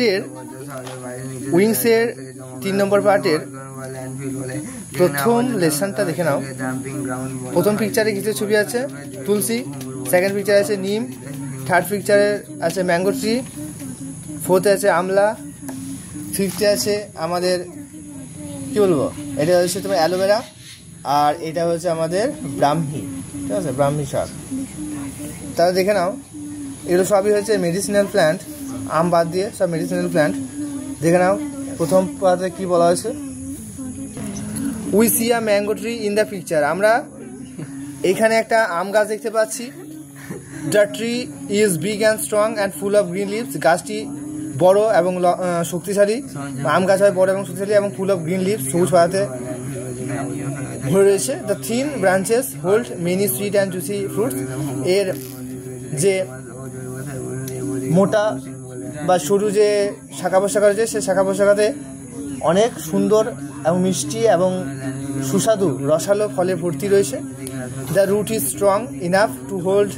ট্রির উইংসের 3 নম্বর পার্টের প্রথম লেসনটা দেখে নাও। প্রথম পিকচারে কিছু ছবি আছে তুলসী, সেকেন্ড পিকচারে আছে নিম, থার্ড পিকচারে আছে ম্যাঙ্গো ট্রি, ফোর্থে আছে আমলা, ফিফথে আছে আমাদের কি বলবো, এটা হচ্ছে তোমার অ্যালোভেরা, আর এটা হচ্ছে আমাদের ব্রাহ্মী, ঠিক আছে, ব্রাহ্মী শাক। তাহলে দেখে নাও এগুলো সবই হচ্ছে মেডিসিনাল প্ল্যান্ট, আম বাদ দিয়ে সব মেডিসিনাল প্ল্যান্ট। দেখে নাও প্রথম পাতে কি বলা হয়েছে, we see a mango tree in the picture. আমরা এখানে একটা আম গাছ দেখতে পাচ্ছি। The tree is big and strong and full of green leaves. গাছটি বড় এবং শক্তিশালী, আম গাছ হয় বড় এবং শক্তিশালী এবং ফুল অফ গ্রিন লিভস, সবুজ পাতাতে ভরে রয়েছে। The thin branches hold many sweet and juicy fruits. এর যে মোটা বা সরু যে শাখা প্রশাখা রয়েছে, সেই শাখা প্রশাখাতে অনেক সুন্দর এবং মিষ্টি এবং সুস্বাদু রসালো ফলে ভর্তি রয়েছে। The root is strong enough to hold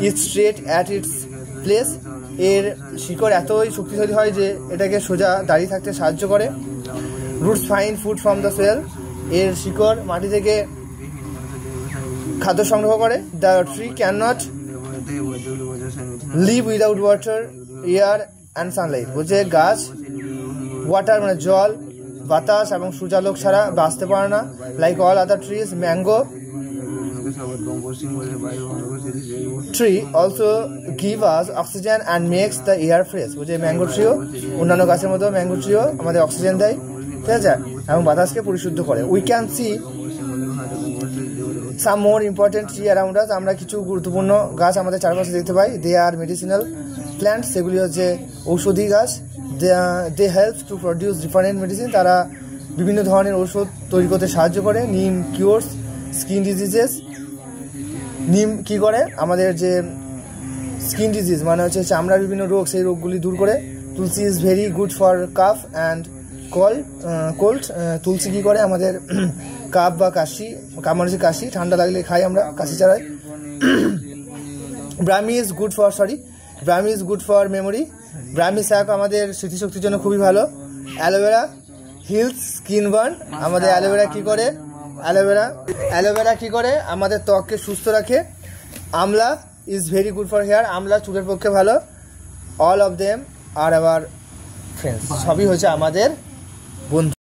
it straight at its place. এর শিকড় এতই শক্তিশালী হয় যে এটাকে সোজা দাঁড়িয়ে থাকতে সাহায্য করে। Roots find food from the soil. এর শিকড় মাটি থেকে খাদ্য সংগ্রহ করে। The tree can not live without water, air and sunlight. বলছে গাছ ওয়াটার মানে জল, বাতাস এবং সূর্যালোক ছাড়া বাঁচতে পারে না। Like all other trees, mango tree also give us oxygen and makes the air fresh. বলছে ম্যাঙ্গো ট্রিও অন্যান্য গাছের মতো ম্যাঙ্গো ট্রিও আমাদের অক্সিজেন দেয়, ঠিক আছে, এবং বাতাসকে পরিশুদ্ধ করে। We can see some more important tree around us. আমরা কিছু গুরুত্বপূর্ণ গাছ আমাদের চারপাশে দেখতে পাই। দে আর মেডিসিনাল প্ল্যান্টস। সেগুলি হচ্ছে ঔষধি গাছ। They help to produce different medicine. তারা বিভিন্ন ধরনের ঔষধ তৈরি করতে সাহায্য করে। নিম কিওরস স্কিন ডিজিজেস। নিম কি করে, আমাদের যে স্কিন ডিজিজ মানে হচ্ছে চামড়ার বিভিন্ন রোগ, সেই রোগগুলি দূর করে। Tulsi is very good for cough and cold. তুলসী কি করে, আমাদের কাফ বা কাশি, কামড়েছে কাশি, ঠান্ডা লাগলে খাই আমরা, কাশি ছাড়াই। Brahmi is good for memory. Brahmi শাক আমাদের স্মৃতিশক্তির জন্য খুবই ভালো। Aloe vera heals skin burn. আমাদের অ্যালোভেরা কি করে, আমাদের ত্বককে সুস্থ রাখে। Amla is very good for hair. Amla চুলের পক্ষে ভালো। All of them are our friends. সবই হচ্ছে আমাদের বন্ধু।